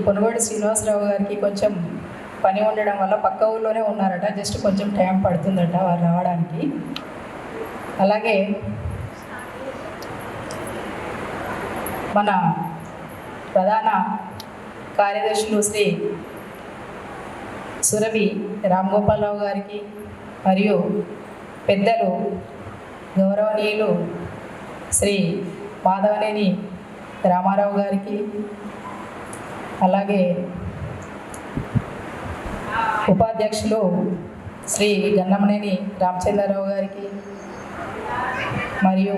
పొనుగోడు శ్రీనివాసరావు గారికి కొంచెం పని ఉండడం వల్ల పక్క ఊళ్ళోనే ఉన్నారట. జస్ట్ కొంచెం టైం పడుతుందట వారు రావడానికి. అలాగే మన ప్రధాన కార్యదర్శులు శ్రీ సురభి రామ్గోపాలరావు గారికి మరియు పెద్దలు గౌరవనీయులు శ్రీ మాధవనేని రామారావు గారికి, అలాగే ఉపాధ్యక్షులు శ్రీ గన్నమనేని రామచంద్రరావు గారికి మరియు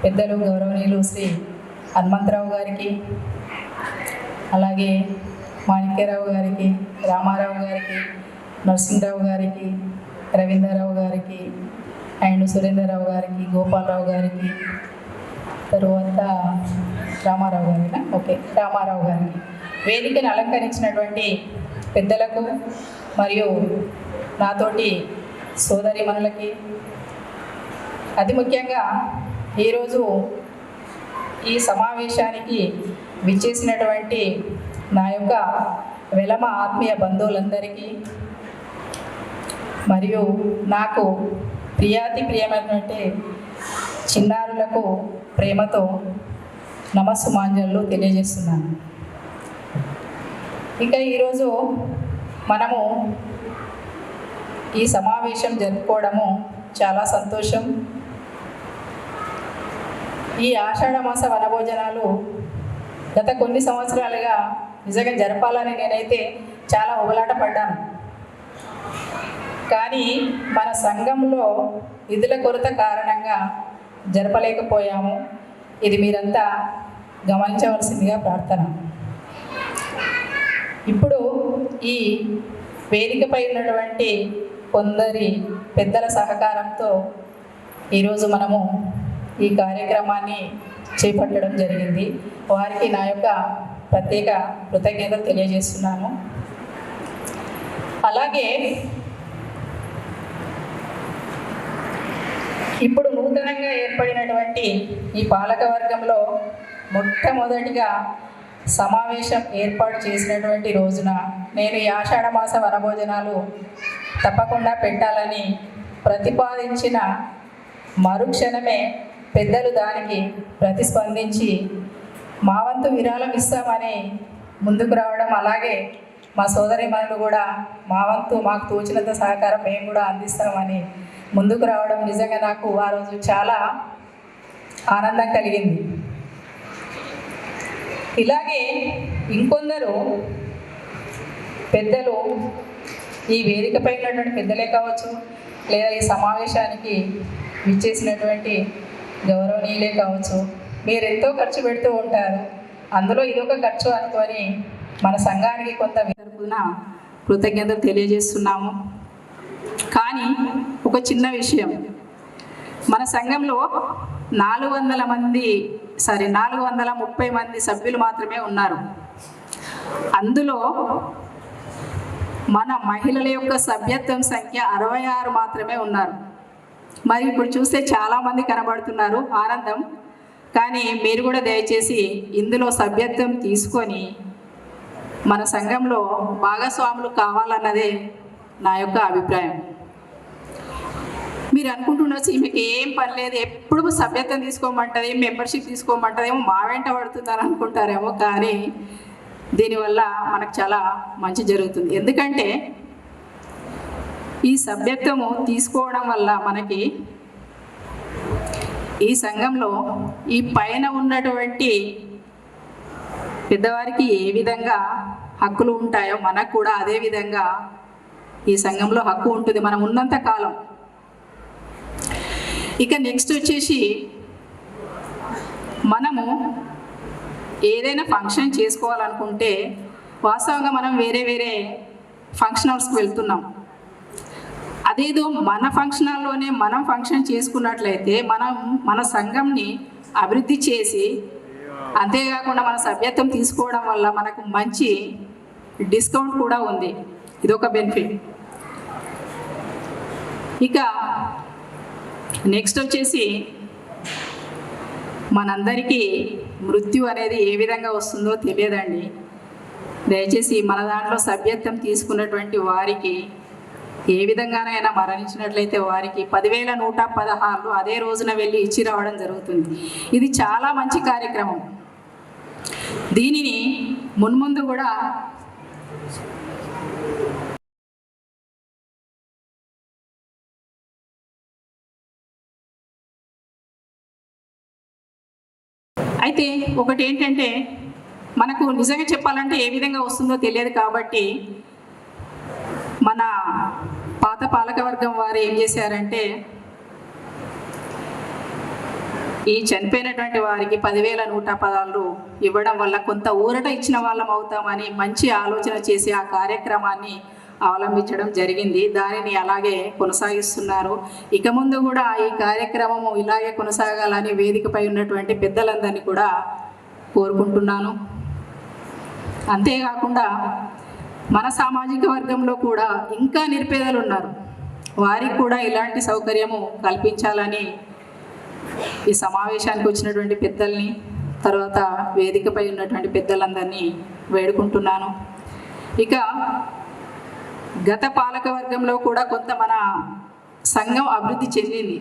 పెద్దలు గౌరవనీయులు శ్రీ హనుమంతరావు గారికి, అలాగే మాణిక్యరావు గారికి, రామారావు గారికి, నరసింహరావు గారికి, రవీంద్రరావు గారికి అండ్ సురేంద్రరావు గారికి, గోపాలరావు గారికి, తరువాత రామారావు గారినా రామారావు గారికి, వేదికను అలంకరించినటువంటి పెద్దలకు మరియు నాతోటి సోదరిమణులకి, అతి ముఖ్యంగా ఈరోజు ఈ సమావేశానికి విచ్చేసినటువంటి నా యొక్క వెలమ ఆత్మీయ బంధువులందరికీ మరియు నాకు ప్రియమైనటువంటి చిన్నారులకు ప్రేమతో నమస్సుమాంజలు తెలియజేస్తున్నాను. ఇక ఈరోజు మనము ఈ సమావేశం జరుపుకోవడము చాలా సంతోషం. ఈ ఆషాఢమాస వనభోజనాలు గత కొన్ని సంవత్సరాలుగా నిజంగా జరపాలని నేనైతే చాలా ఉబలాట పడ్డాను. కానీ మన సంఘంలో నిధుల కొరత కారణంగా జరపలేకపోయాము. ఇది మీరంతా గమనించవలసిందిగా ప్రార్థన. ఇప్పుడు ఈ వేదికపై ఉన్నటువంటి కొందరి పెద్దల సహకారంతో ఈరోజు మనము ఈ కార్యక్రమాన్ని చేపట్టడం జరిగింది. వారికి నా యొక్క ప్రత్యేక కృతజ్ఞతలు తెలియజేస్తున్నాను. అలాగే ఇప్పుడు నూతనంగా ఏర్పడినటువంటి ఈ పాలకవర్గంలో మొట్టమొదటిగా సమావేశం ఏర్పాటు చేసినటువంటి రోజున నేను ఈ ఆషాఢమాస వనభోజనాలు తప్పకుండా పెట్టాలని ప్రతిపాదించిన మరుక్షణమే పెద్దలు దానికి ప్రతిస్పందించి మా వంతు విరాళం ఇస్తామని ముందుకు రావడం, అలాగే మా సోదరిమణులు కూడా మా వంతు మాకు తోచినంత సహకారం మేము కూడా అందిస్తామని ముందుకు రావడం నిజంగా నాకు ఆ రోజు చాలా ఆనందం కలిగింది. ఇలాగే ఇంకొందరు పెద్దలు ఈ వేదికపై ఉన్నటువంటి పెద్దలే కావచ్చు, లేదా ఈ సమావేశానికి విచ్చేసినటువంటి గౌరవనీయులే కావచ్చు, మీరు ఎంతో ఖర్చు పెడుతూ ఉంటారు. అందులో ఇదొక ఖర్చు అనుకొని మన సంఘానికి కొంత తరపున కృతజ్ఞతలు తెలియజేస్తున్నాము. కానీ ఒక చిన్న విషయం, మన సంఘంలో 430 మంది సభ్యులు మాత్రమే ఉన్నారు. అందులో మన మహిళల యొక్క సభ్యత్వం సంఖ్య 66 మాత్రమే ఉన్నారు. మరి ఇప్పుడు చూస్తే చాలామంది కనబడుతున్నారు, ఆనందం. కానీ మీరు కూడా దయచేసి ఇందులో సభ్యత్వం తీసుకొని మన సంఘంలో భాగస్వాములు కావాలన్నదే నా యొక్క అభిప్రాయం. మీరు అనుకుంటున్నారు ఈమెకి ఏం పని లేదు, ఎప్పుడు సభ్యత్వం తీసుకోమంటుంది, మెంబర్షిప్ తీసుకోమంటుందేమో, మా వెంట పడుతుందని అనుకుంటారేమో. కానీ దీనివల్ల మనకు చాలా మంచి జరుగుతుంది. ఎందుకంటే ఈ సభ్యత్వము తీసుకోవడం వల్ల మనకి ఈ సంఘంలో ఈ పైన ఉన్నటువంటి పెద్దవారికి ఏ విధంగా హక్కులు ఉంటాయో మనకు కూడా అదే విధంగా ఈ సంఘంలో హక్కు ఉంటుంది మనం ఉన్నంత కాలం. ఇక నెక్స్ట్ వచ్చేసి మనము ఏదైనా ఫంక్షన్ చేసుకోవాలనుకుంటే వాస్తవంగా మనం వేరే ఫంక్షన్ హాల్స్కి వెళ్తున్నాం. అదేదో మన ఫంక్షన్ హాల్లోనే మనం ఫంక్షన్ చేసుకున్నట్లయితే మనం మన సంఘంని అభివృద్ధి చేసి, అంతేకాకుండా మన సభ్యత్వం తీసుకోవడం వల్ల మనకు మంచి డిస్కౌంట్ కూడా ఉంది. ఇదొక బెనిఫిట్. ఇక నెక్స్ట్ వచ్చేసి మనందరికీ మృత్యు అనేది ఏ విధంగా వస్తుందో తెలియదండి. దయచేసి మన దాంట్లో సభ్యత్వం తీసుకున్నటువంటి వారికి ఏ విధంగానైనా మరణించినట్లయితే వారికి 10,116 అదే రోజున వెళ్ళి ఇచ్చి రావడం జరుగుతుంది. ఇది చాలా మంచి కార్యక్రమం. దీనిని మున్ముందు కూడా అయితే ఒకటి ఏంటంటే, మనకు నిజంగా చెప్పాలంటే ఏ విధంగా వస్తుందో తెలియదు కాబట్టి మన పాత పాలకవర్గం వారు ఏం చేశారంటే, ఈ చనిపోయినటువంటి వారికి 10,116 ఇవ్వడం వల్ల కొంత ఊరట ఇచ్చిన వాళ్ళం అవుతామని మంచి ఆలోచన చేసి ఆ కార్యక్రమాన్ని అవలంబించడం జరిగింది. దానిని అలాగే కొనసాగిస్తున్నారు. ఇక ముందు కూడా ఈ కార్యక్రమము ఇలాగే కొనసాగాలని వేదికపై ఉన్నటువంటి పెద్దలందరినీ కూడా కోరుకుంటున్నాను. అంతేకాకుండా మన సామాజిక వర్గంలో కూడా ఇంకా నిరుపేదలు ఉన్నారు. వారికి కూడా ఇలాంటి సౌకర్యము కల్పించాలని ఈ సమావేశానికి వచ్చినటువంటి పెద్దల్ని, తర్వాత వేదికపై ఉన్నటువంటి పెద్దలందరినీ వేడుకుంటున్నాను. ఇక గత పాలక వర్గంలో కూడా కొంత మన సంఘం అభివృద్ధి చెందింది.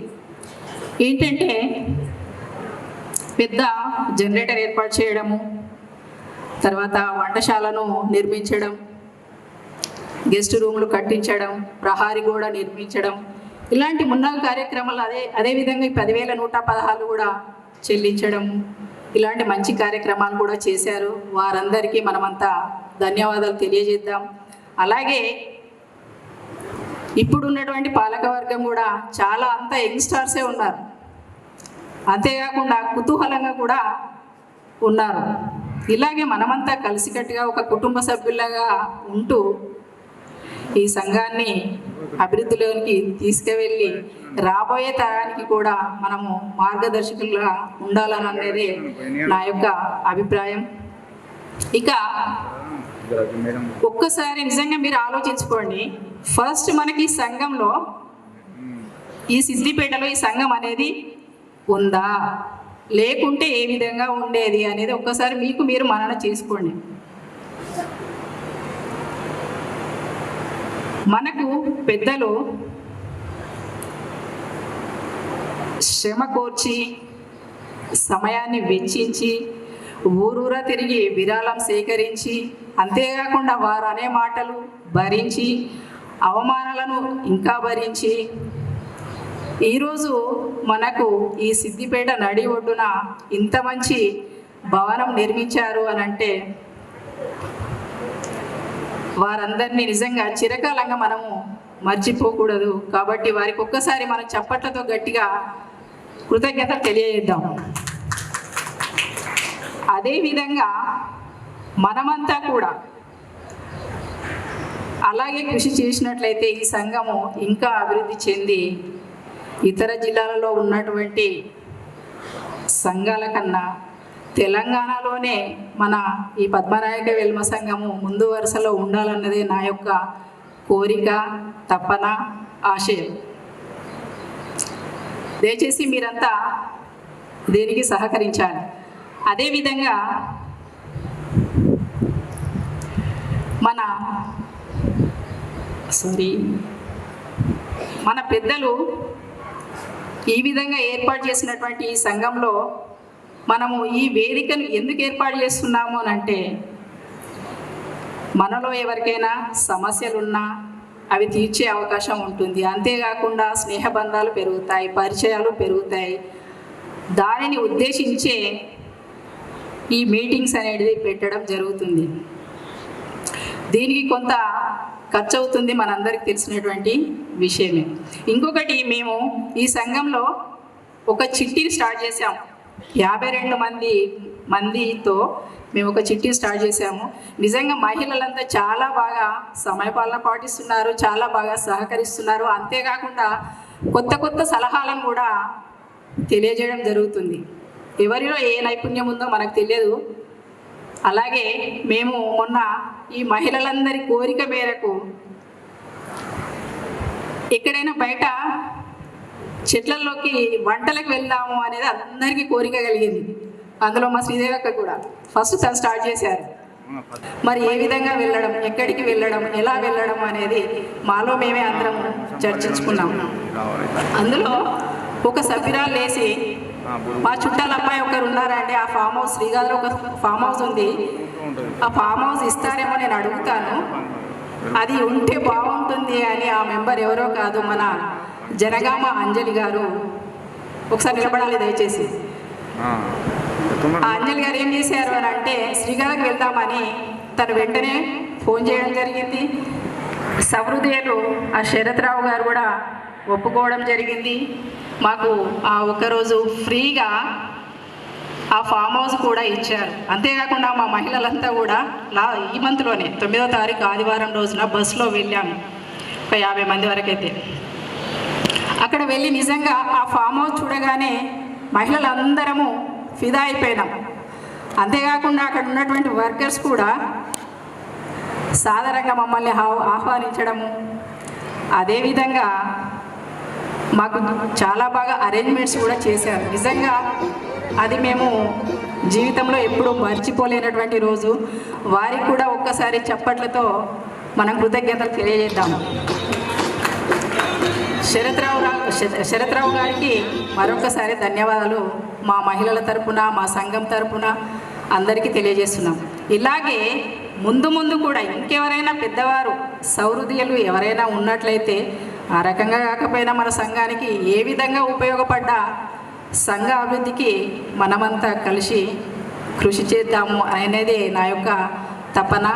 ఏంటంటే, పెద్ద జనరేటర్ ఏర్పాటు చేయడము, తర్వాత వంటశాలను నిర్మించడం, గెస్ట్ రూమ్లు కట్టించడం, ప్రహారీ గోడ నిర్మించడం, ఇలాంటి మున్నాగు కార్యక్రమాలు అదేవిధంగా 10,116 కూడా చెల్లించడం, ఇలాంటి మంచి కార్యక్రమాలు కూడా చేశారు. వారందరికీ మనమంతా ధన్యవాదాలు తెలియజేద్దాం. అలాగే ఇప్పుడు ఉన్నటువంటి పాలకవర్గం కూడా చాలా అంతా యంగ్స్టర్సే ఉన్నారు. అంతేకాకుండా కుతూహలంగా కూడా ఉన్నారు. ఇలాగే మనమంతా కలిసికట్టుగా ఒక కుటుంబ సభ్యులుగా ఉంటూ ఈ సంఘాన్ని అభివృద్ధిలోనికి తీసుకువెళ్ళి రాబోయే తరానికి కూడా మనము మార్గదర్శకులుగా ఉండాలనేది నా యొక్క అభిప్రాయం. ఇక ఒక్కసారి నిజంగా మీరు ఆలోచించుకోండి. ఫస్ట్ మనకి సంఘంలో, ఈ సిద్దిపేటలో ఈ సంఘం అనేది ఉందా, లేకుంటే ఏ విధంగా ఉండేది అనేది ఒక్కసారి మీకు మీరు మనన చేసుకోండి. మనకు పెద్దలు శ్రమ కోర్చి సమయాన్ని వెచ్చించి ఊరూరా తిరిగి విరాళం సేకరించి, అంతేకాకుండా వారు అనే మాటలు భరించి, అవమానాలను ఇంకా భరించి ఈరోజు మనకు ఈ సిద్దిపేట నడి ఒడ్డున ఇంత మంచి భవనం నిర్మించారు అని అంటే వారందరినీ నిజంగా చిరకాలంగా మనము మర్చిపోకూడదు. కాబట్టి వారికి ఒక్కసారి మనం చప్పట్లతో గట్టిగా కృతజ్ఞత తెలియజేద్దాం. అదేవిధంగా మనమంతా కూడా అలాగే కృషి చేసినట్లయితే ఈ సంఘము ఇంకా అభివృద్ధి చెంది ఇతర జిల్లాలలో ఉన్నటువంటి సంఘాల కన్నా తెలంగాణలోనే మన ఈ పద్మనాయక వెల్మ సంఘము ముందు వరుసలో ఉండాలన్నదే నా యొక్క కోరిక, తపన, ఆశయం. దయచేసి మీరంతా దీనికి సహకరించాలి. అదేవిధంగా మన పెద్దలు ఈ విధంగా ఏర్పాటు చేసినటువంటి ఈ సంఘంలో మనము ఈ వేదికను ఎందుకు ఏర్పాటు చేస్తున్నాము అని అంటే, మనలో ఎవరికైనా సమస్యలున్నా అవి తీర్చే అవకాశం ఉంటుంది. అంతేకాకుండా స్నేహబంధాలు పెరుగుతాయి, పరిచయాలు పెరుగుతాయి. దానిని ఉద్దేశించే ఈ మీటింగ్స్ అనేది పెట్టడం జరుగుతుంది. దీనికి కొంత ఖర్చు అవుతుంది, మనందరికీ తెలిసినటువంటి విషయమే. ఇంకొకటి, మేము ఈ సంఘంలో ఒక చిట్టీని స్టార్ట్ చేసాం. 52 మందితో మేము ఒక చిట్టీ స్టార్ట్ చేసాము. నిజంగా మహిళలంతా చాలా బాగా సమయపాలన పాటిస్తున్నారు, చాలా బాగా సహకరిస్తున్నారు. అంతేకాకుండా కొత్త కొత్త సలహాలను కూడా తెలియజేయడం జరుగుతుంది. ఎవరిలో ఏ నైపుణ్యం ఉందో మనకు తెలియదు. అలాగే మేము మొన్న ఈ మహిళలందరి కోరిక మేరకు ఎక్కడైనా బయట చెట్లలోకి వంటలకు వెళ్దాము అనేది అందరికీ కోరిక కలిగింది. అందులో మా శ్రీదేవి అక్క కూడా ఫస్ట్ తను స్టార్ట్ చేశారు. మరి ఏ విధంగా వెళ్ళడం, ఎక్కడికి వెళ్ళడం, ఎలా వెళ్ళడం అనేది మాలో మేమే అందరం చర్చించుకున్నాం. అందులో ఒక సభ్యురాలు లేచి, మా చుట్టాల అబ్బాయి ఒకరు ఉన్నారండి, ఆ ఫామ్ హౌస్ శ్రీగాదిలో ఒక ఫామ్ హౌస్ ఉంది, ఆ ఫామ్ హౌస్ ఇస్తారేమో నేను అడుగుతాను, అది ఉంటే బాగుంటుంది అని ఆ మెంబర్ ఎవరో కాదు మన జనగామ అంజలి గారు. ఒకసారి నిలబడాలి దయచేసి. ఆ అంజలి గారు ఏం చేశారు అని అంటే, శ్రీగాదికి వెళ్దామని తను వెంటనే ఫోన్ చేయడం జరిగింది. సహృదయులు ఆ శరత్రావు గారు కూడా ఒప్పుకోవడం జరిగింది. మాకు ఆ ఒక్కరోజు ఫ్రీగా ఆ ఫామ్ హౌస్ కూడా ఇచ్చారు. అంతేకాకుండా మా మహిళలంతా కూడా ఈ మంత్లోనే 9వ తారీఖు ఆదివారం రోజున బస్సులో వెళ్ళాము, ఒక 50 మంది వరకు అయితే. అక్కడ వెళ్ళి నిజంగా ఆ ఫామ్ హౌస్ చూడగానే మహిళలందరము ఫిదా అయిపోయినాం. అంతేకాకుండా అక్కడ ఉన్నటువంటి వర్కర్స్ కూడా సాధారణంగా మమ్మల్ని ఆహ్వానించడము, అదేవిధంగా మాకు చాలా బాగా అరేంజ్మెంట్స్ కూడా చేశారు. నిజంగా అది మేము జీవితంలో ఎప్పుడూ మర్చిపోలేనటువంటి రోజు. వారికి కూడా ఒక్కసారి చప్పట్లతో మనం కృతజ్ఞతలు తెలియజేద్దాం. శరత్రావు గారికి మరొకసారి ధన్యవాదాలు మా మహిళల తరపున, మా సంఘం తరపున అందరికీ తెలియజేస్తున్నాం. ఇలాగే ముందు ముందు కూడా ఇంకెవరైనా పెద్దవారు సౌహృదయులు ఎవరైనా ఉన్నట్లయితే ఆ రకంగా కాకపోయినా మన సంఘానికి ఏ విధంగా ఉపయోగపడ్డా సంఘ అభివృద్ధికి మనమంతా కలిసి కృషి చేద్దాము అనేది నా యొక్క తపన.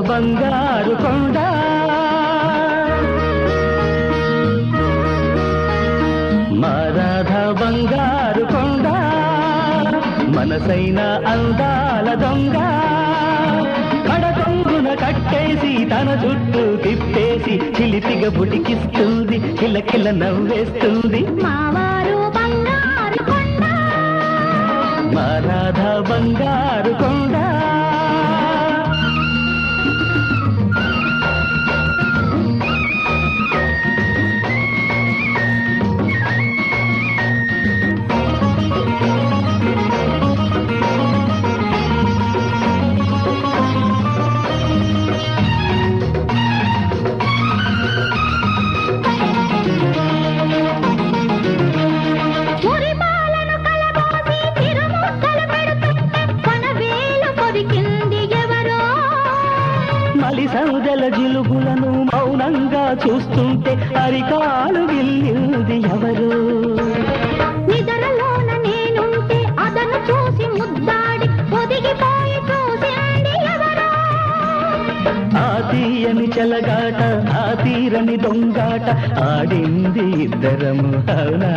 బంగారు కొండ మారాధ బంగారు కొండ మనసైన అందాల దొంగ కడకొంగున కట్టేసి తన చుట్టూ తిప్పేసి చిలిపిగా బుటికిస్తుంది కిలకిల నవ్వేస్తుంది మావారు బంగారు కొండ మారాధ బంగారు కొండ మురిపాలను కలబోసి తిరుముద్ద వెతికింది ఎవరో మలి సందెల జిలుగులను మౌనంగా చూస్తుంటే అరికాలు గిల్లింది ఎవరు నిద్రలోన నేనుంటే అదను చూసి ముద్దాడి ఒదిగిపోయి చూసింది ఎవరో ఆ తీయని చెలగాట ఆ తీరని దొంగాట ఆడింది ఇద్దరము అవునా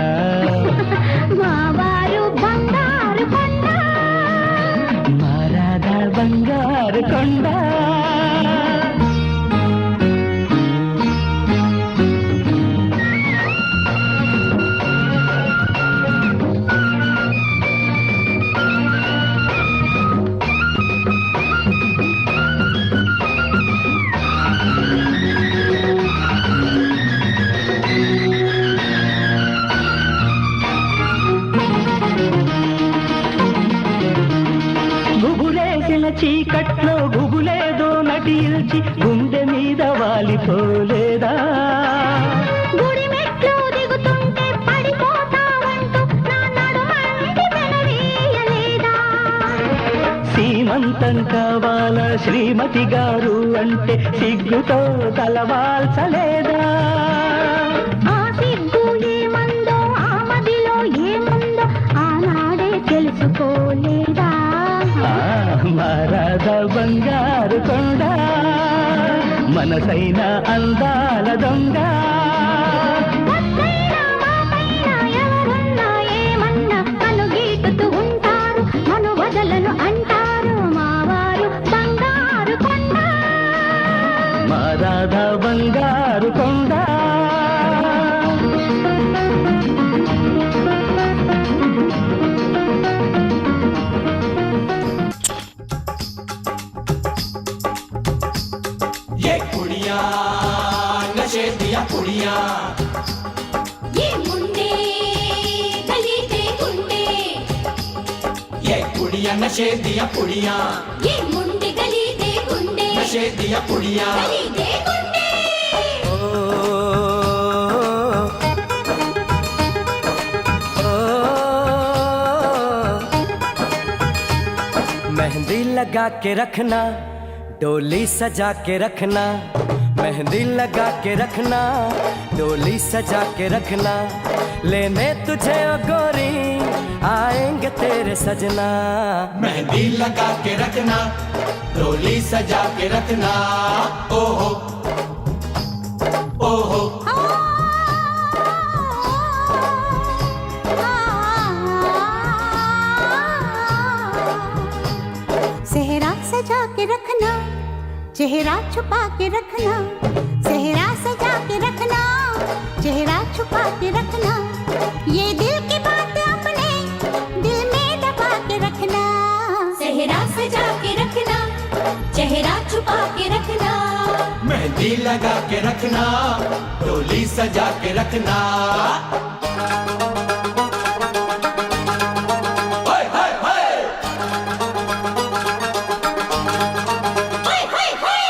మా వారు బంగారు కొండ మారాదా బంగారు కొండ గుబులేసిన చీకట్లో గుబులేదో నటిల్చి గుండె మీద వాలిపోలేదా గుడి మెట్లు దిగుతుంటే పడిపోతావంటూ నా నడుమంటి వెనవేయలేదా సీమంతం కావాల శ్రీమతి గారు అంటే సిగ్గుతో తలవాల్చలేదా ఆ సిగ్గు ఏమందో ఆ మదిలో ఏముందో ఆనాడే తెలుసుకోలేదా మారాద బంగారు కొండ మనసైన అందాల దొంగ వద్దైనా మాపైనా ఎవరున్నా ఏమన్నా కనుగీటుతూ ఉంటారు మను వదలను అంటారు మావారు బంగారు కొండ మారాద బంగారు కొండ ये कुड़िया नशे दिया कुड़िया ये मुंडे गली दे गुंडे ये कुड़िया नशे दिया कुड़िया ये मुंडे गली दे गुंडे नशे दिया कुड़िया गली दे गुंडे मेहंदी लगा के रखना डोली सजा के रखना मेहंदी लगा के रखना डोली सजा के रखना लेने तुझे ओ गोरी आएंगे तेरे सजना मेहंदी लगा के रखना डोली सजा के रखना ओहो ओहो सेहरा सजा के रखना चेहरा छुपा के रखना सेहरा सजा के रखना चेहरा छुपा के रखना ये दिल की बात अपने दिल में दबा के रखना सेहरा सजा के रखना चेहरा छुपा के रखना मेहंदी लगा के रखना डोली सजा के रखना हाय हाय हाय हाय हाय हाय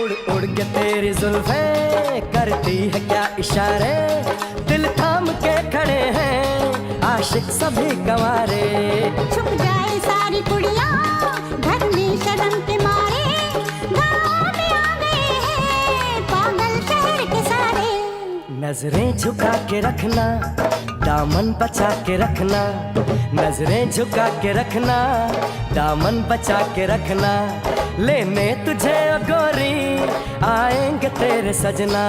उड़ उड़ के तेरी जुल्फे करती है क्या इशारे दिल थाम के खड़े हैं आशिक सभी गंवारे छुप जाए सारी कुड़ियाँ घर में शर्म के मारे गाँव में आ गए हैं पागल शहर के सारे नजरें झुका के रखना दामन बचा के रखना नजरें झुका के रखना दामन बचा के रखना लेने तुझे ओ गोरी आएंगे तेरे सजना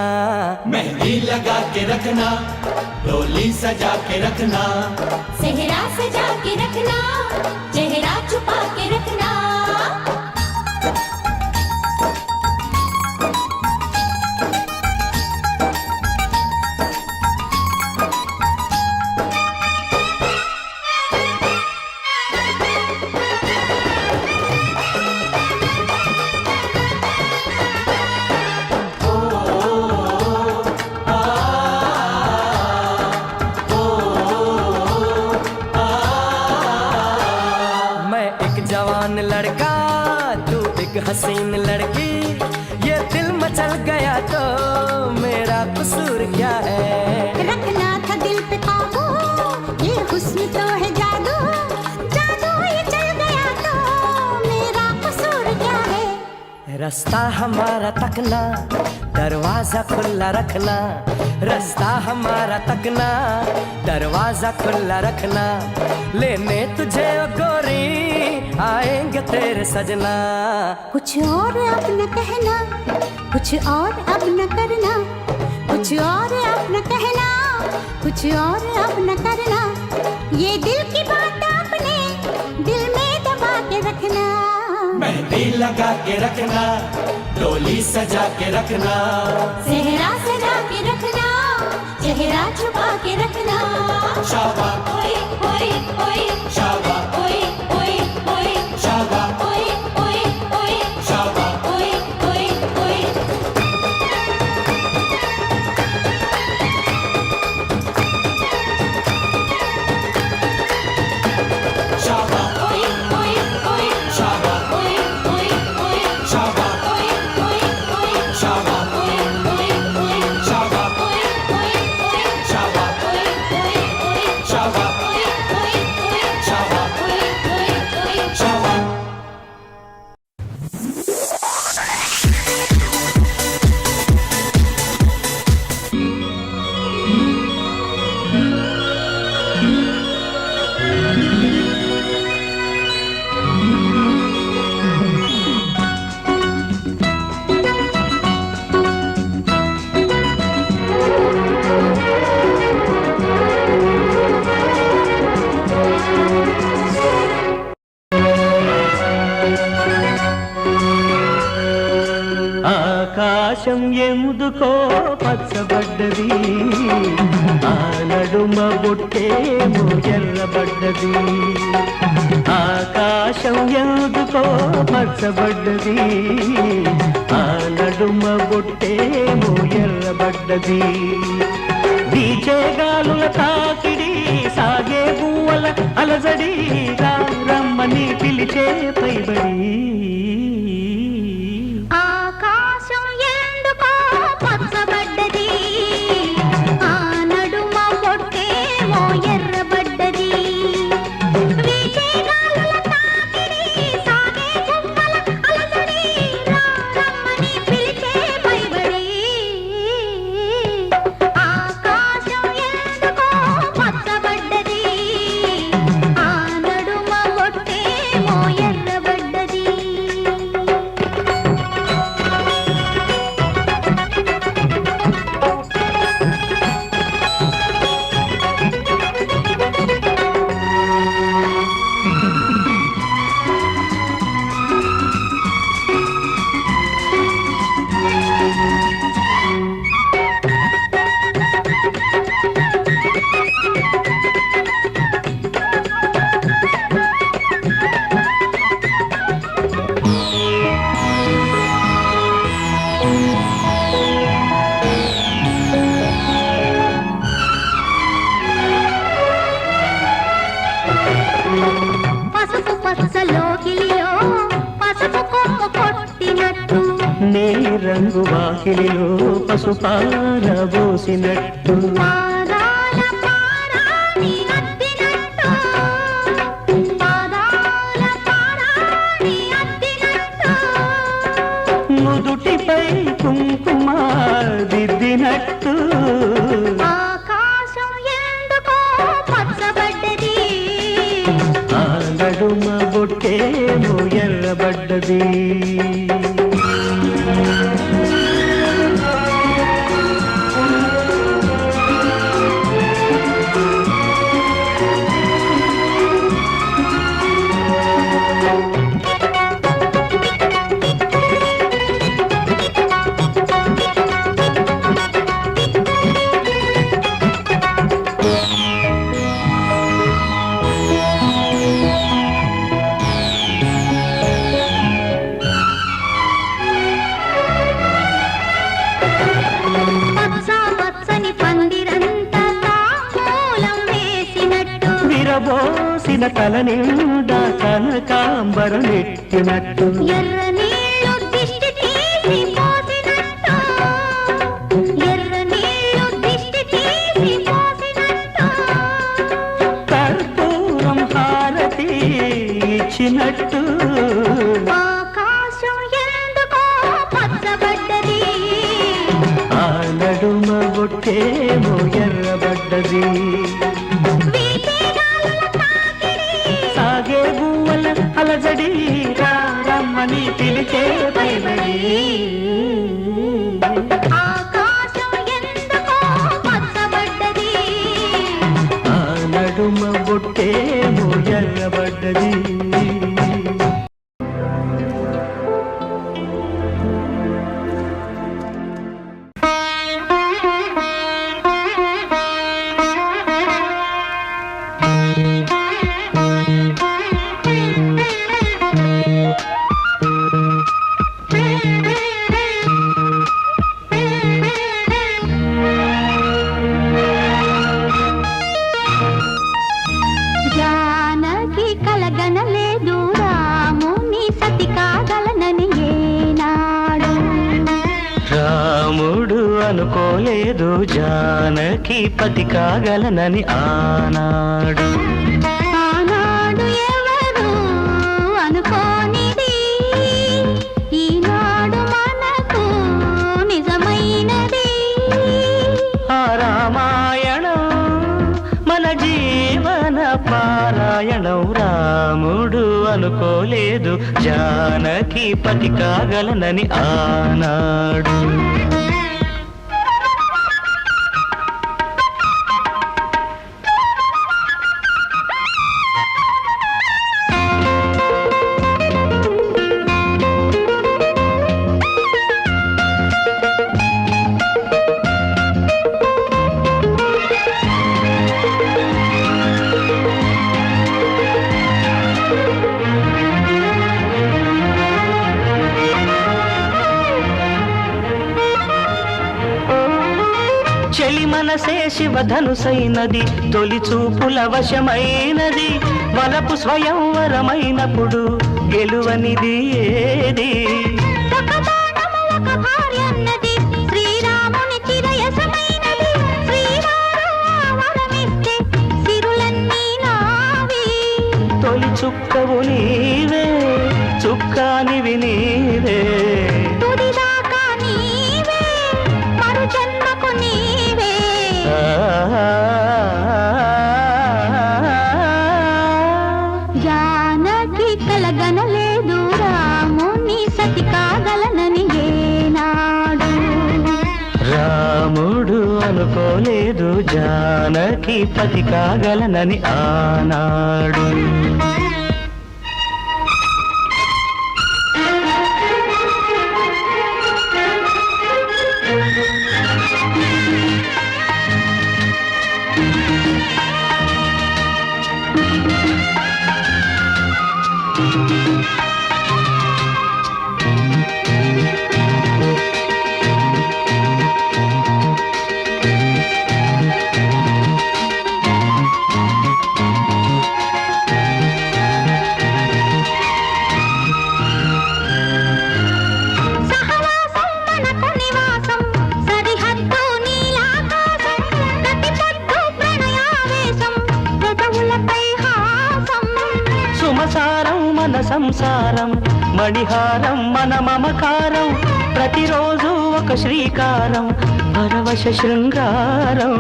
मेहंदी लगा के रखना डोली सजा के रखना सेहरा सजा के रखना चेहरा छुपा के रखना एक जवान लड़का तू एक हसीन लड़की, ये दिल मचल गया तो मेरा कसूर क्या है। रखना था दिल पे काबू, ये हुस्न तो है जादू, जादू ये चल गया तो मेरा कसूर क्या है। रास्ता हमारा तकना, दरवाजा खुला रखना, रास्ता हमारा तकना, दरवाजा खुला रखना, लेने तुझे ओ गोरी आएंगे तेरे सजना। कुछ और अब न कहना, कुछ और अब न करना, कुछ और अब न कहना, कुछ और अब न करना, ये दिल की बात अपने दिल में दबा के रखना। मेहंदी लगा के रखना, डोली सजा के रखना, सेहरा सजा के रखना, चेहरा छुपा के रखना। शाबा ओए ओए ओए, शाबा ओए ओए ओए, शाबा ओए ओए ओए, शाबा ओए ओए ओए। शाबा ओए ओए ओए, शाबा ओए ओए ओए, शाबा ओए ओए ओए, शाबा ओए ओए ओए, शाबा ओए ओए ओए, शाबा ओए ओए ओए, शाबा ओए ओए ओए, शाबा ओए ओए ओए। शाबा। ఆకాశం ఎందుకో పచ్చబడ్డది, ఆ నడుమ బొట్టేమో ఎర్రబడ్డది. ఆకాశం ఎందుకో పచ్చబడ్డది, ఆ నడుమ బొట్టేమో ఎర్రబడ్డది. వీచే గాలుల తాకిడి, సాగే గువ్వల అలజడి, రమ్మని పిలిచే పైబడి. ఆకాశం ఎందుకో పచ్చబడ్డది, ఆ నడుమ బొట్టేమో ఎర్రబడ్డది. వీచే గాలుల తాకిడి, సాగే గువ్వల అలజడి, రమ్మని పిలిచే పైబడి. ఆకాశం ఎందుకో పచ్చబడ్డది, ఆ నడుమ బొట్టేమో ఎర్రబడ్డది. పసుపు పచ్చలోకిలిలో పసుపు కొమ్ము కొట్టినట్టు, నే రంగు వాకిలిలో పసుపారబోసినట్టు, పాదాల పారాణి అద్దినట్టు, పాదాల పారాణి అద్దినట్టు. నుదుటిపై కుంకుమ దిద్దినట్టు. ఆకాశం ఎందుకో పచ్చబడ్డది, ఆ నడుమ బొట్టేమో ఎర్రబడ్డది. పచ్చ పచ్చని పందిరంతా తాంబూలం వేసినట్టు, విరబోసిన తల నిండా కన కనకాంబరం నెట్టినట్టు ఎర్ర నీళ్ళు దిష్టి తీసి పోసినట్టు ఎర్ర నీళ్ళు దిష్టి తీసి పోసినట్టు కర్పూరం హారతి ఇచ్చినట్టు ఆకాశం ఎందుకో పచ్చబడ్డది ఆ నడుమ బొట్టేమో ఎర్రబడ్డది వీటిగాలుల తాకిడి సాగే గువ్వల అలజడి రమ్మని పిలిచే పైబడి ఆకాశం ఎందుకో పచ్చబడ్డది ఆ నడుమ బొట్టేమో ఎర్రబడ్డది జానకి కలగనలేదు రాముని సతి కాగలనని ఏనాడు రాముడు అనుకోలేదు జానకి పతి కాగలనని ఆనాడు ఆనాడు ఎవరు అనుకోనిది ఈనాడు మనకు నిజమైనది ఆ రామాయణం మన జీవన పారాయణం రాముడు అనుకోలేదు జానకి పతి కాగలనని ఆనాడు చెలి మనసే శివధనుసైనది తొలి చూపుల వశమైనది వలపు స్వయంవరమైనప్పుడు గెలువనిది ఏది ఒక బాణము ఒక భార్య అన్నది శ్రీరాముని చిరయసమైనది శ్రీవారు వరమిస్తే సిరులన్నీ నావి తొలి చుక్కవు నీవే చుక్కానివి నీవే తుదిదాకా నీవే మరు జన్మకు నీవే జానకి కలగనలేదు రాముని సతి కాగలనని ఏనాడు రాముడు అనుకోలేదు జానకి పతి కాగలనని ఆనాడు సహవాసం మనకు నివాసం సరిహద్దు నీలాకాశం ప్రతి పొద్దు ప్రణయావేశం పెదవులపై హాసం సుమసారం మన సంసారం మణిహారం మన మమకారం ప్రతిరోజు ఒక శ్రీకారం పరవశ శృంగారం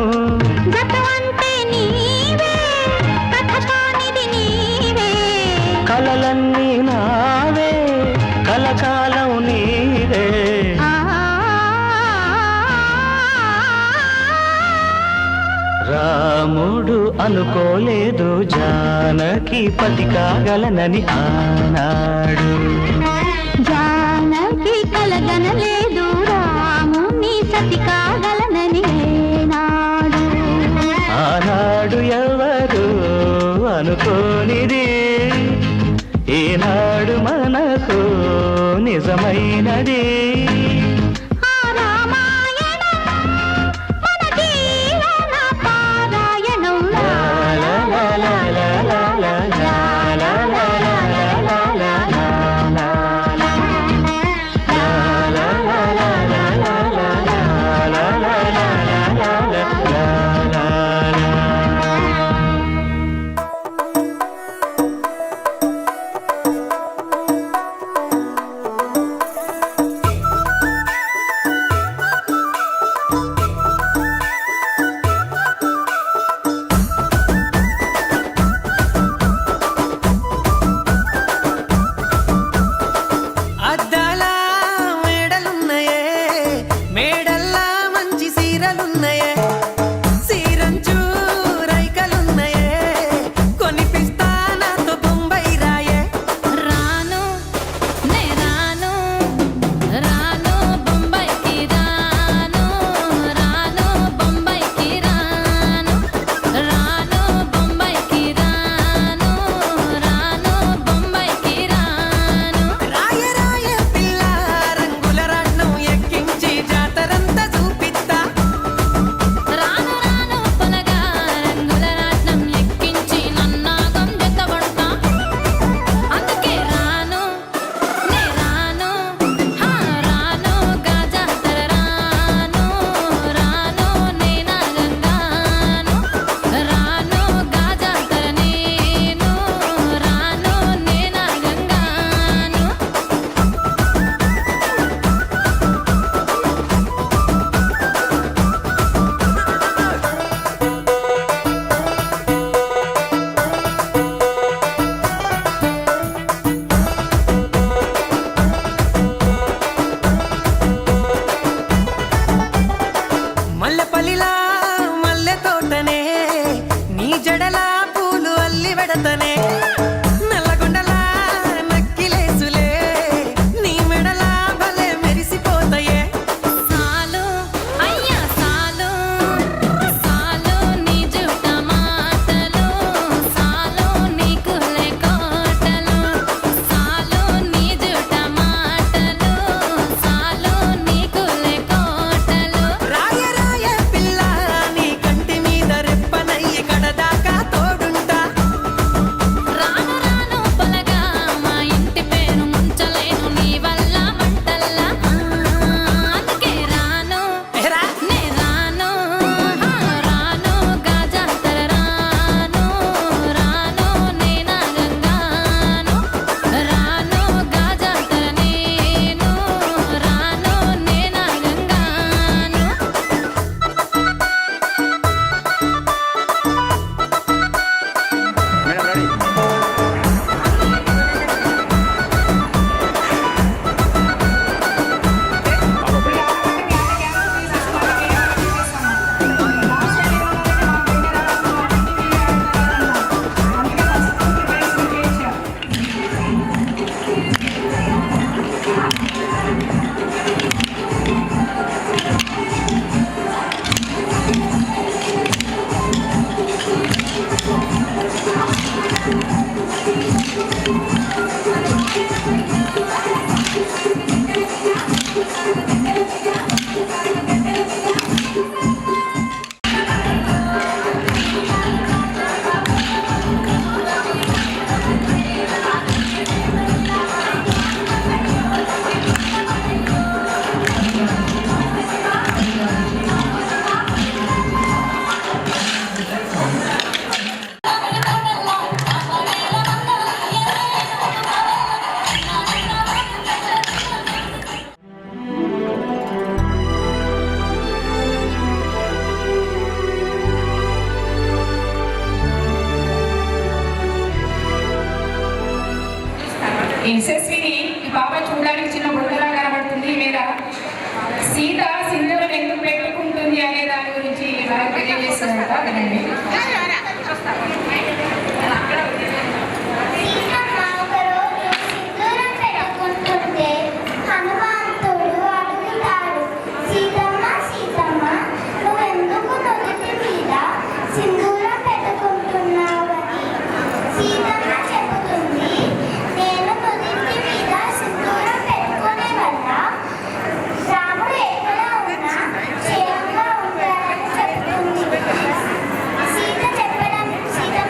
గతమంటే నీవే కథ కానిది నీవే కలలన్నీ నావే కలకాలం నీవే ఆ రాముడు అనుకోలేదు జానకి పతి కాగలనని ఆనాడు జానకి కలగనలేదు రాముని సతి కాగలనని ఏనాడు ఆనాడు ఎవరు అనుకోనిది ఈనాడు మనకు నిజమైనది ఆ రామాయణం మన జీవన పారాయణం లా లా లా లా లా లా లా లా లా లా లా లా. యశస్విని ఈ పాప చూడడానికి చిన్న బుడగలా కనబడుతుంది. ఈవేళ సీత సింధూరం ఎందుకు పెట్టుకుంటుంది అనే దాని గురించి మనకు తెలియజేస్తుందంట. వినండి. సీతమ్మ ఒకరోజు సింధూరం పెట్టుకుంటుంటే హనుమంతుడు అడుగుతాడు, సీతమ్మ సీతమ్మ నువ్వెందుకు నుదుటి మీద సింధూరం పెట్టుకుంటున్నావని. సీతమ్మ చెబుతుంది, నేను నుదుటి మీద సింధూరం పెట్టుకునే వల్ల రాముడు ఎక్కడ ఉన్నా క్షేమంగా ఉంటాడని చెప్తుంది. సీతమ్మ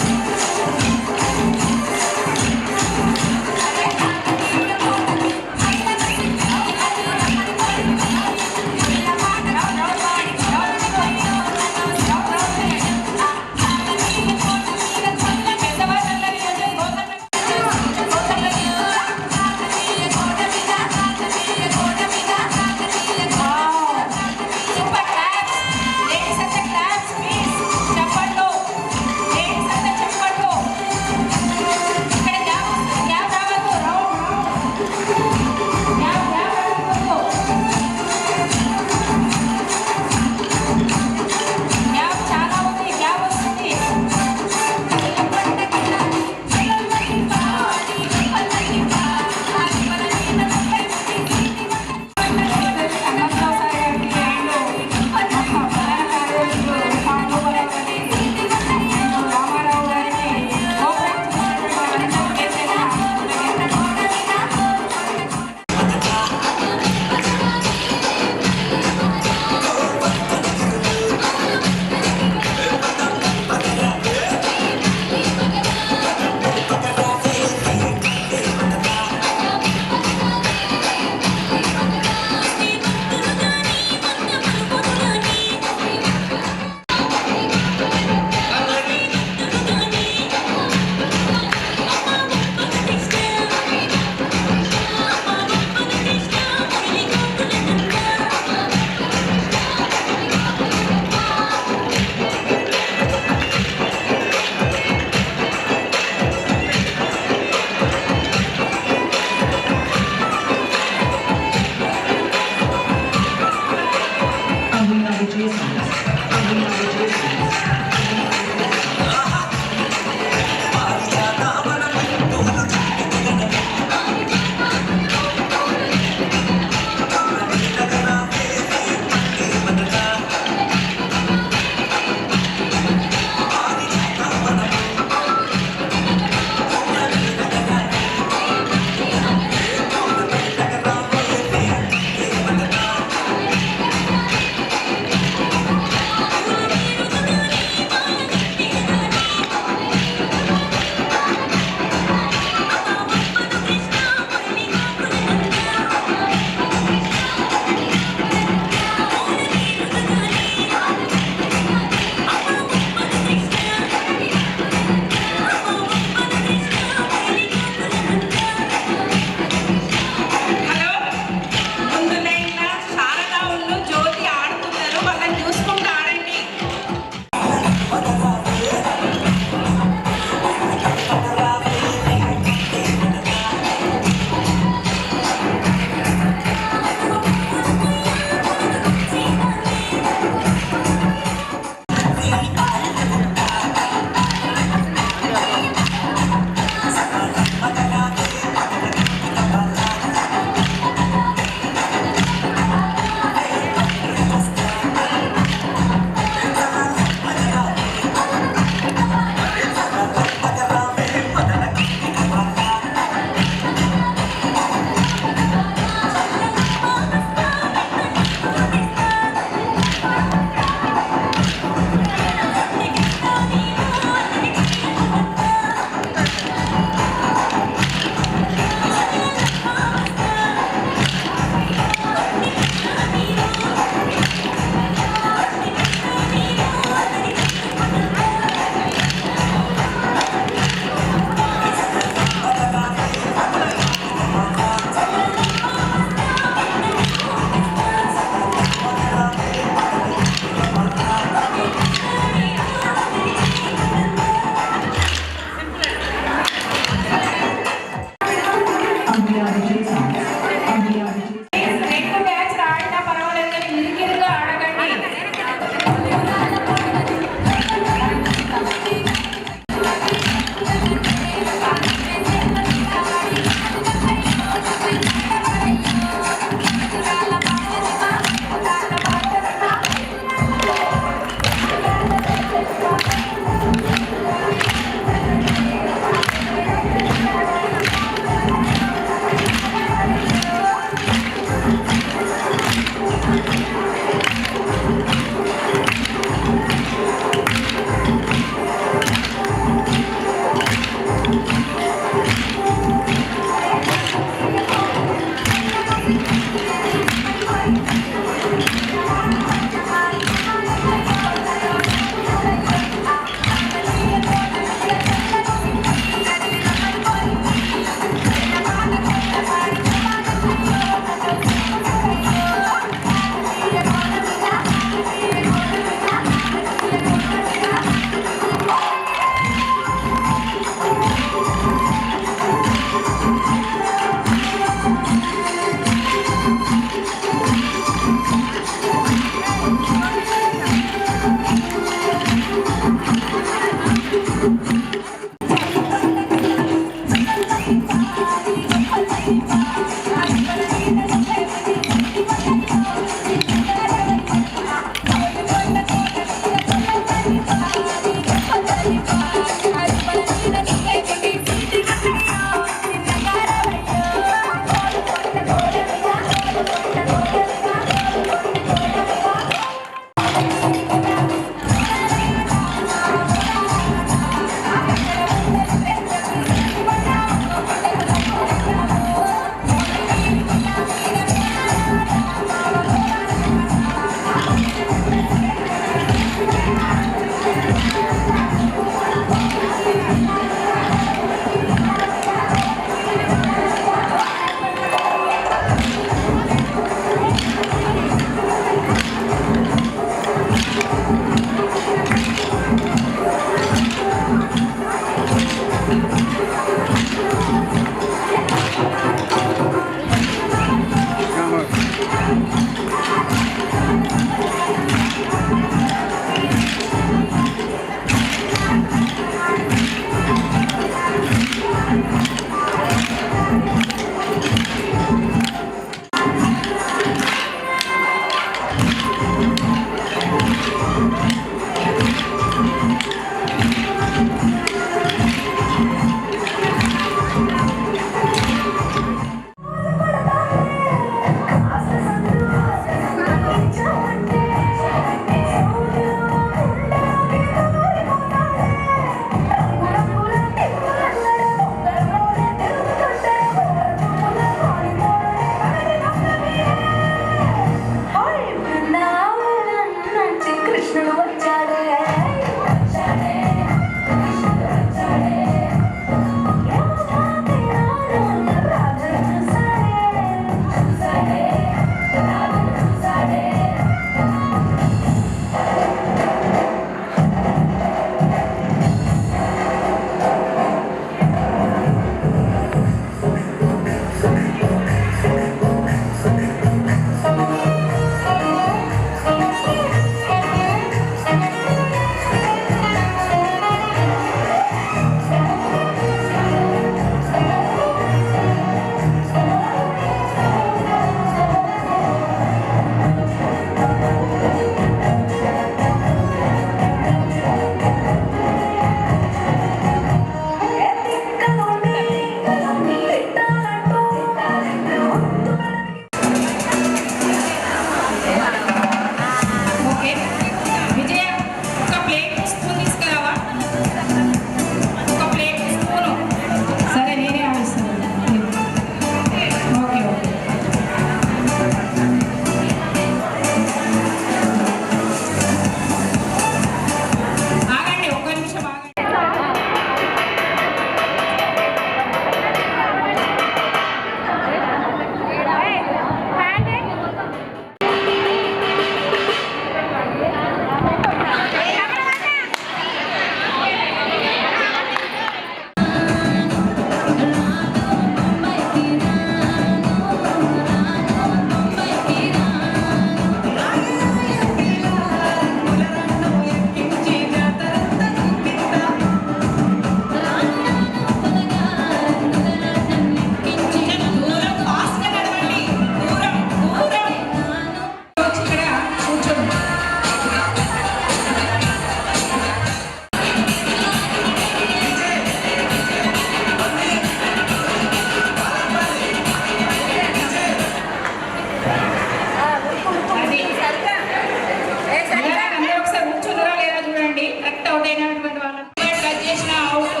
అయినటువంటి వాళ్ళు టచ్ చేసిన అవుట్.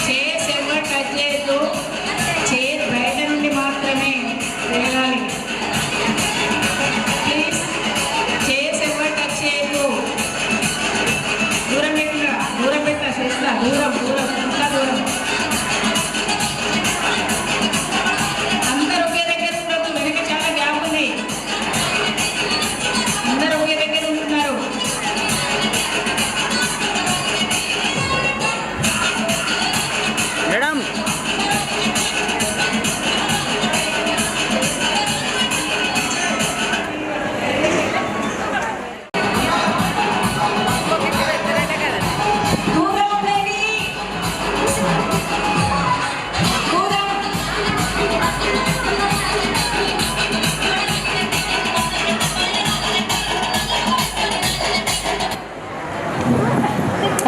చైర్స్ ఎవరు టచ్ చేయొద్దు. చైర్ బయట నుండి మాత్రమే వెళ్ళాలి. ప్లీజ్ చైర్స్ ఎవరు టచ్ చేయొద్దు. దూరం పెట్టినా చేస్తా. దూరం ఇంకా దూరం. అందరూ ఒకే దగ్గర ఉండొద్దు. వెనక చాలా గ్యాప్ ఉంది. అందరూ ఒకే దగ్గర ఉంటున్నారు. మేడం దూరం ఉండండి. దూరం.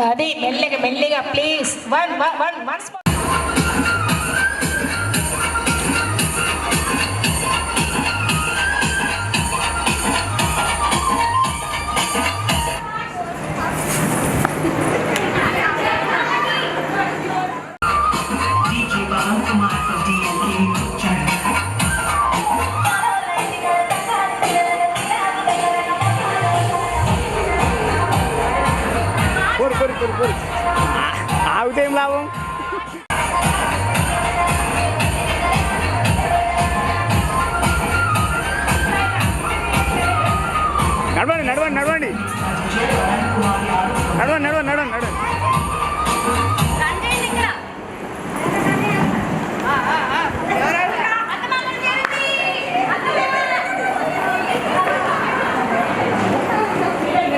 అది మెల్లిగా ప్లీజ్. వన్ ఆగితే ఏం లాభం? నడవండి.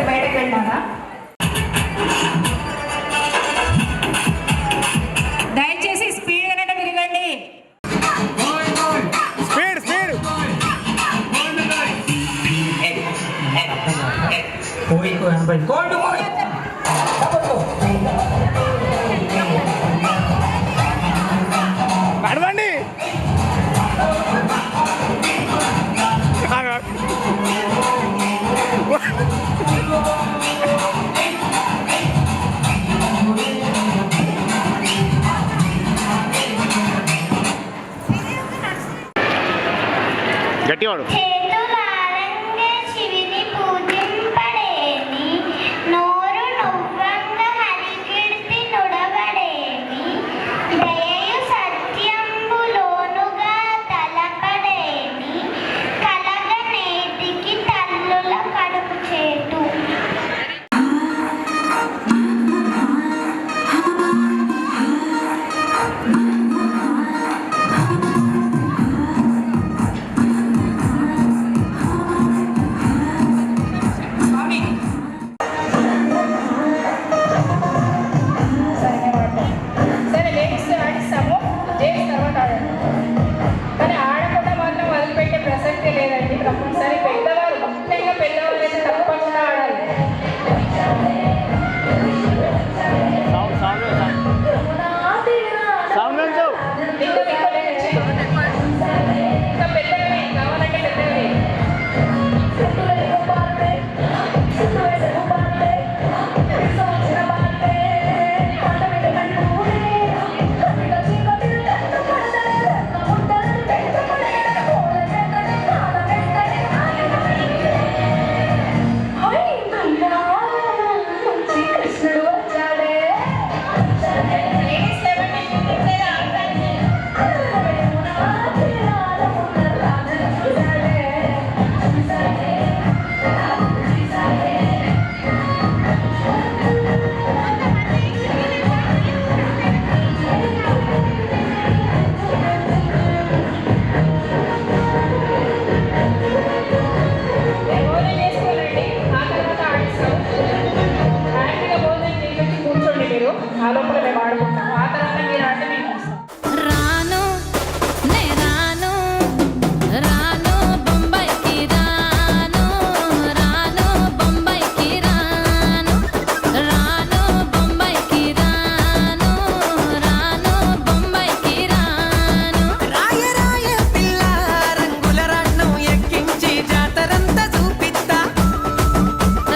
బయటకు వెళ్ళారా? దయచేసి స్పీడ్గానే తిరగండి. స్పీడ్ నడవండి. గట్టివాడు చేతులారంగా శివుని పూజింపడేని, నోరు నవ్వంగా హరికీర్తి నుడవడేని, దయయు సత్యంబులోనుగా తలపడేని, కలగనేతికి తల్లుల కడుపు చేటు. స్వామి సరే లేడీస్ ఆడిస్తాము. జేమ్స్ తర్వాత ఆడండి. కానీ ఆడకుండా మాత్రం వదిలిపెట్టే ప్రసక్తే లేదండి. కంపల్సరీ పెద్దవారు, ముఖ్యంగా పెద్దవాళ్ళు అయితే తప్పకుండా ఆడాలి. ఇంకా పెద్దవి కావాలంటే పెద్దవి. భోజనం చేసుకోవాలండి. ఆ తర్వాత ఆడిస్తాం. హ్యాపీగా భోజనం చేసి కూర్చోండి మీరు. ఆ లోపల మేము ఆడుకుంటాం. ఆ తర్వాత మీరు ఆడితే మేము చూస్తాం. రాను నే రాను రాను బొంబాయికి రాను రాను బొంబాయికి రాను రాను బొంబాయికి రాను రాను బొంబాయికి రాను రాయ రాయ పిల్ల రంగుల రాట్నం ఎక్కించి జాతరంతా చూపిస్తా.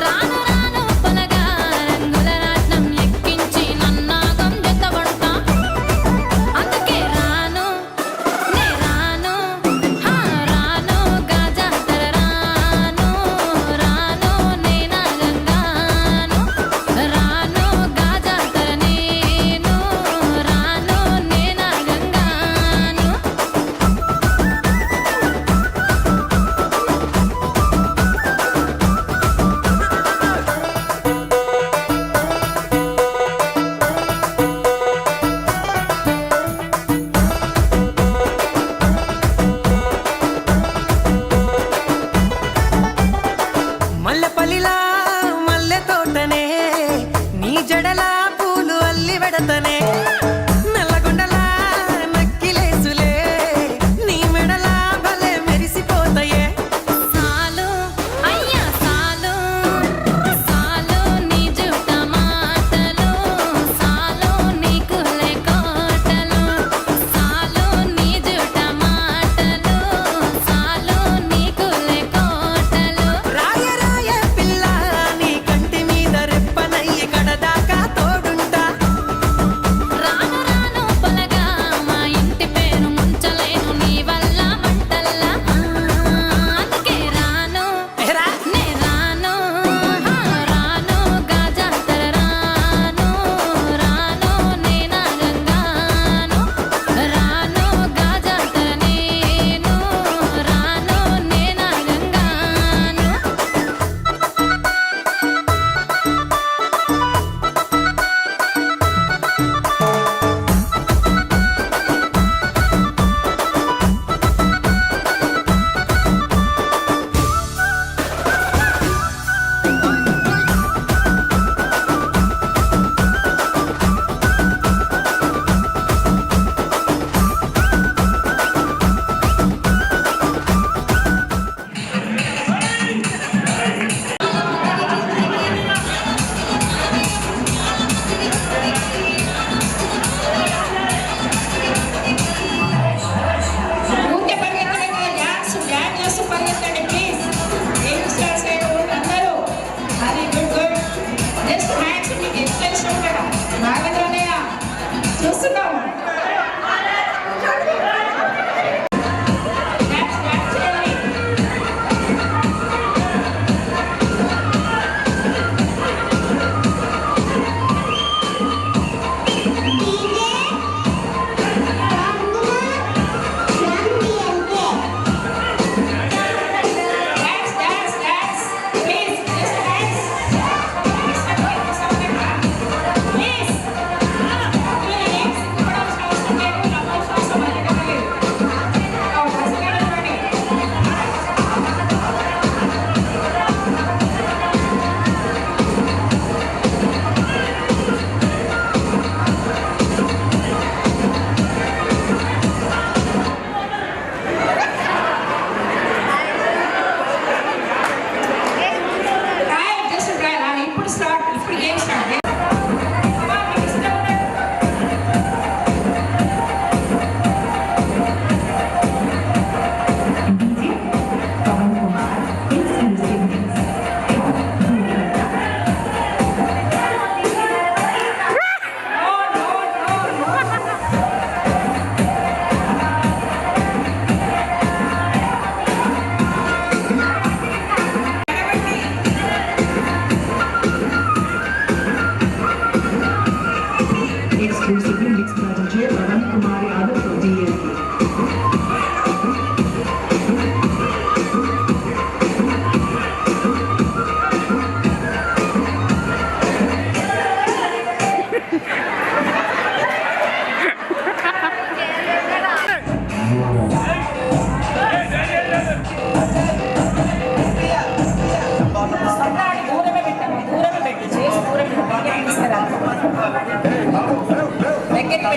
రాను రాను పొలగా రంగుల రాట్నం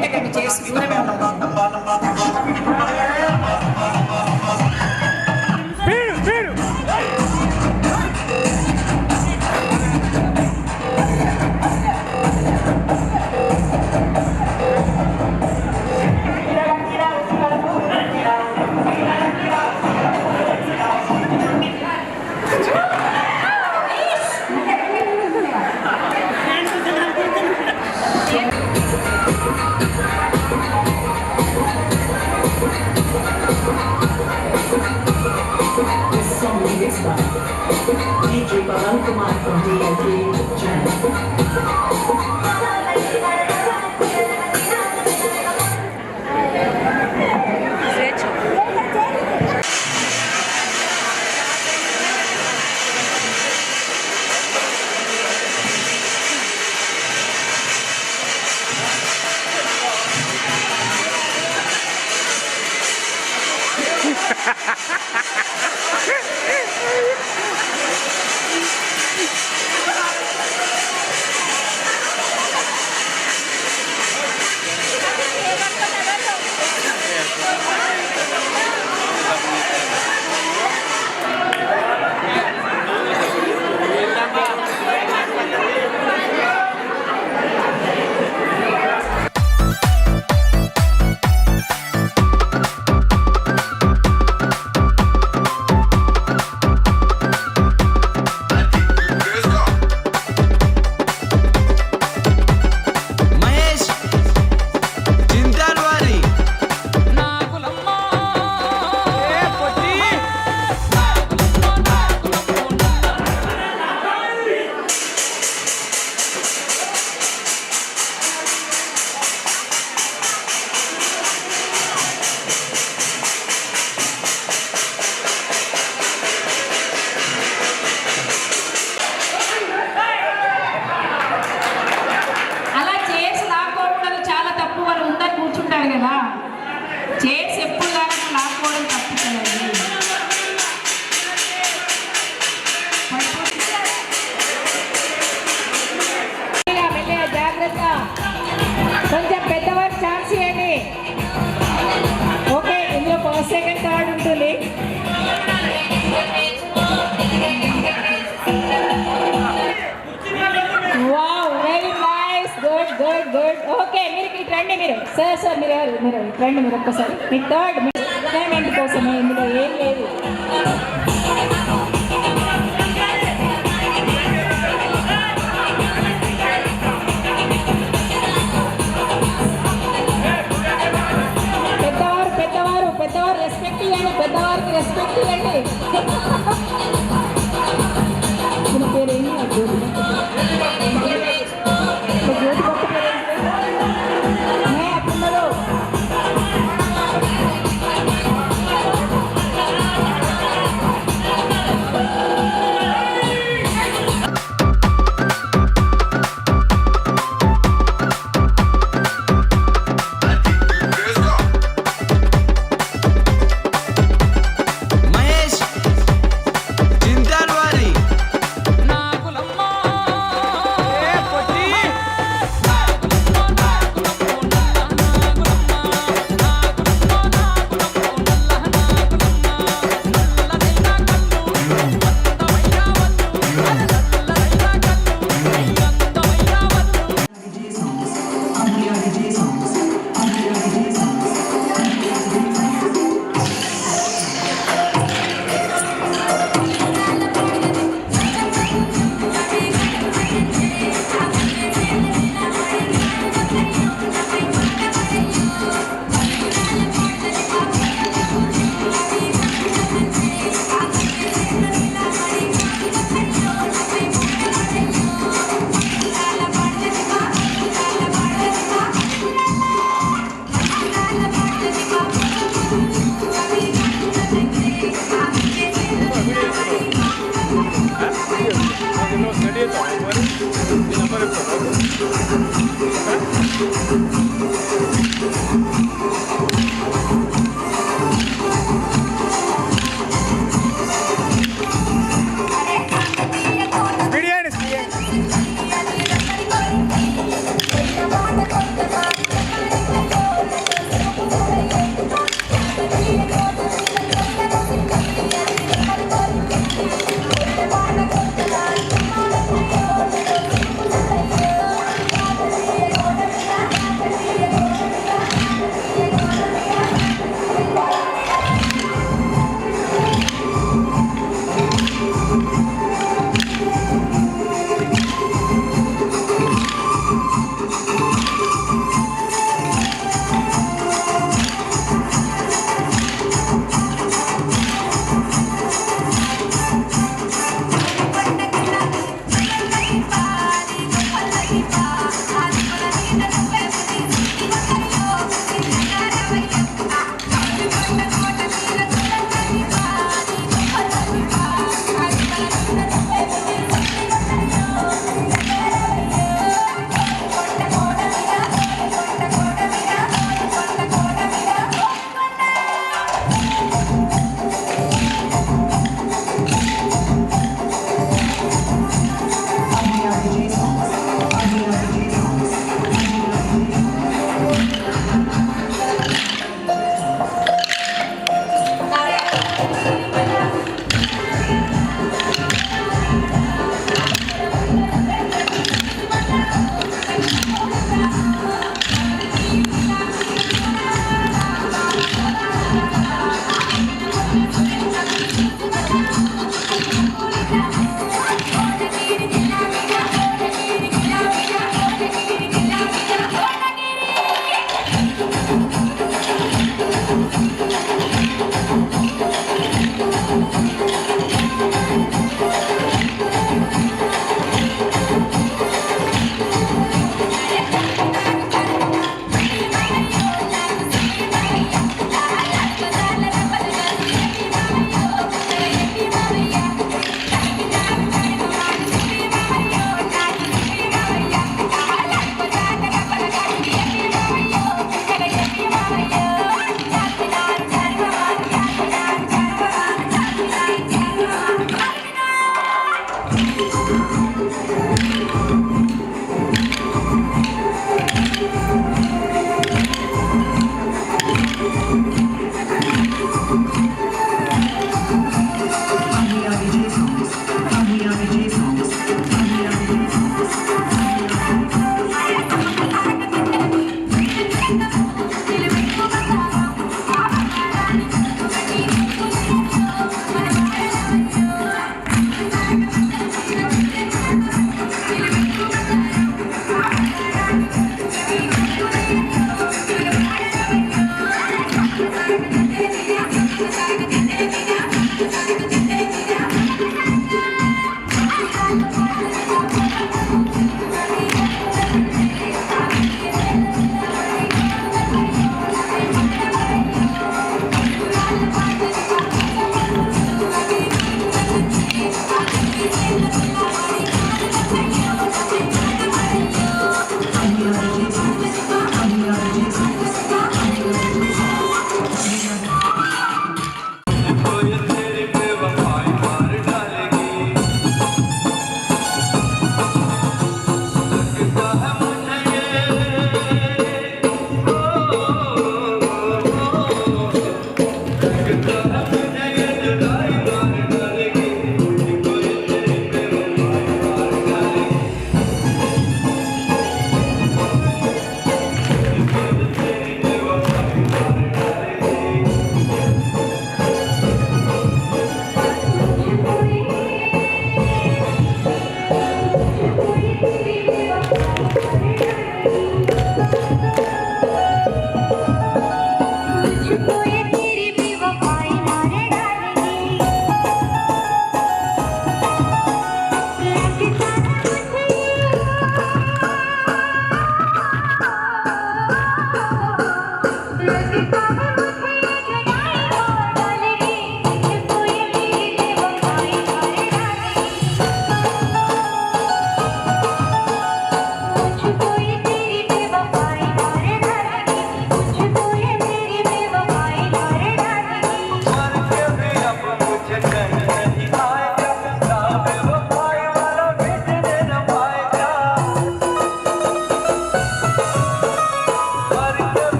పెట్టకండి, చేసి దూరమే ఉండండి. Speed speed. DJ Balan Kumar from DLG Channel. అలా చేసి లాక్కోవడం చాలా తప్పు. వాళ్ళు ముందర కూర్చుంటారు కదా, చేసి ఎప్పుడు కానీ లాక్కోవడం తప్పు కదండి. జాగ్రత్త, కొంచెం పెద్దవారు ఛాన్స్ ఇవ్వండి. ఓకే, ఇందులో ఫస్ట్ సెకండ్ థర్డ్ ఉంటుంది. Wow, very nice, good good good. Okay, మీరు ఇటు రండి. మీరు సార్ మీరు ఇటు రండి. మీరు ఒక్కసారి మీ థర్డ్ ఎంటర్టైన్మెంట్ కోసమే, ఇందులో ఏం లేదు. పెద్దవారు రెస్పెక్ట్ ఇవ్వండి. పెద్దవారికి రెస్పెక్ట్ ఇవ్వండి. మన పేరేంటి? పిల్లలు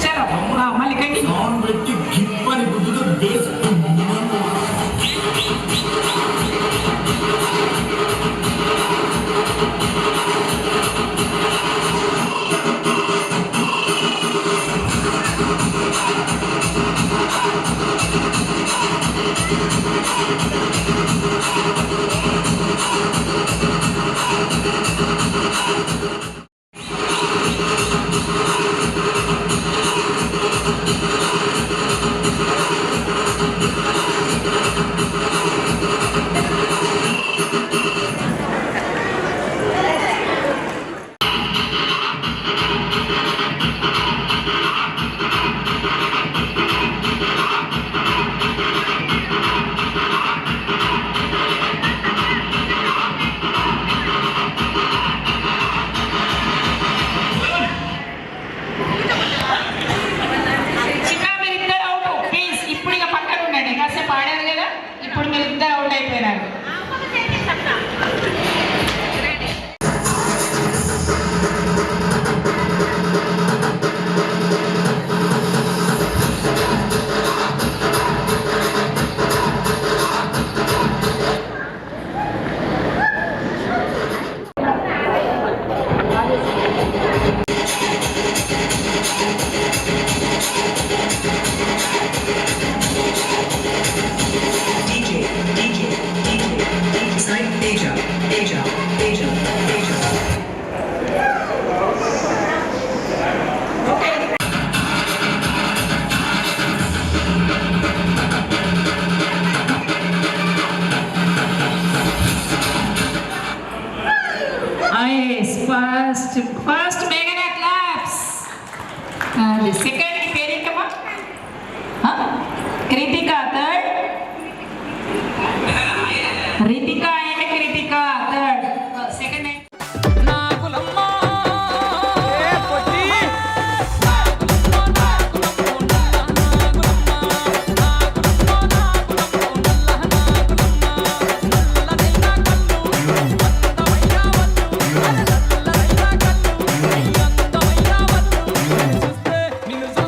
చలో మళ్ళీ కంటిన్యూ. నాన్ పెట్టి గిప్పని గుద్దుతో బేస్ చిన్న మీరు ఇద్దరు అవుట్ ప్లీజ్. ఇప్పుడు ఇక పక్కన ఉండండి. కాసేపు ఆడారు కదా, ఇప్పుడు మీరు ఇద్దరు అవుట్ అయిపోయినారు. ఫస్ట్ మేఘనా క్లాప్స్. సెకండ్ పేరేంటమ్మా? Krittika. Third Ritika and Krittika. Third second నిన్ను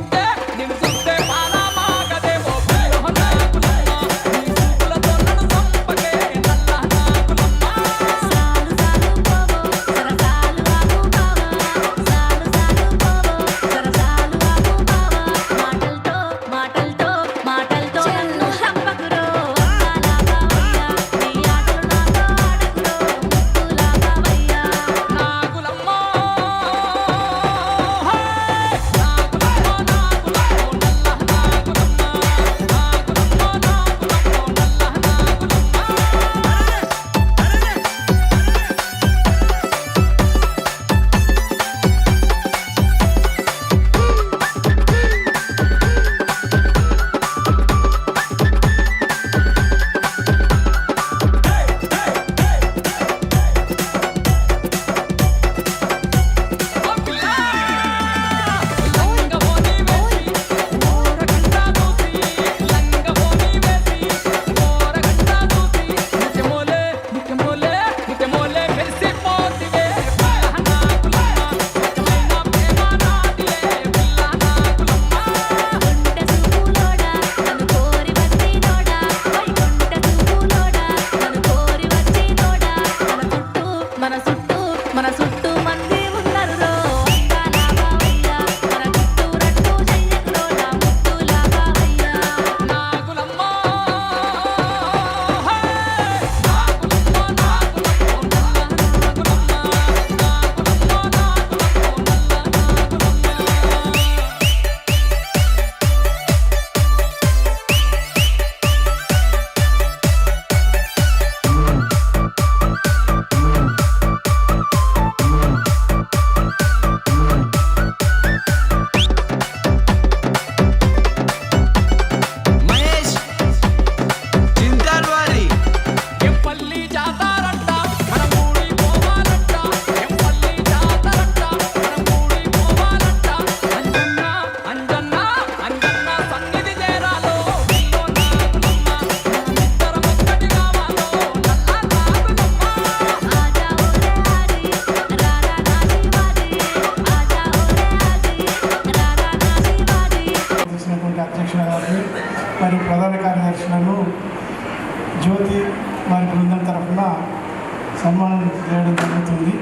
సన్మానం చేయడం జరుగుతుంది.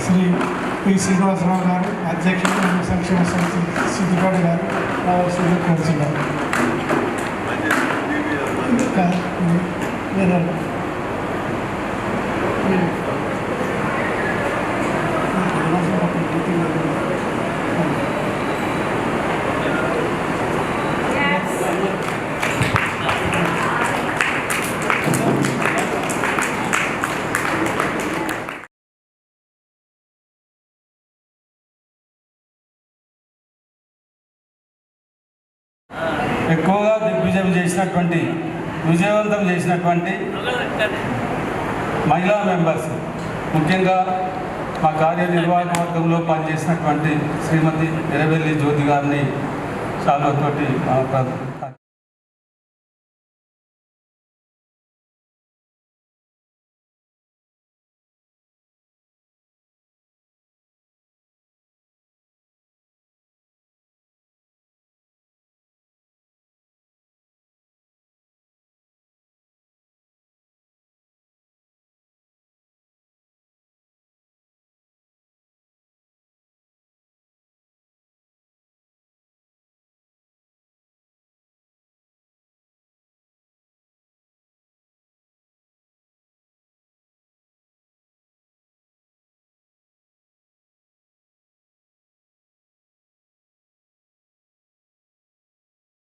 శ్రీ పి శ్రీనివాసరావు గారు, అధ్యక్షుడు సంక్షేమ సమితి సిద్దిపేట గారు రావాల్సిందిగా కోరుతున్నారు. ఎక్కువగా విజయవంతం చేసినటువంటి మహిళా మెంబర్స్, ముఖ్యంగా మా కార్యనిర్వాహక వర్గంలో పనిచేసినటువంటి శ్రీమతి ఎర్రవెల్లి జ్యోతి గారిని శాలువతోటి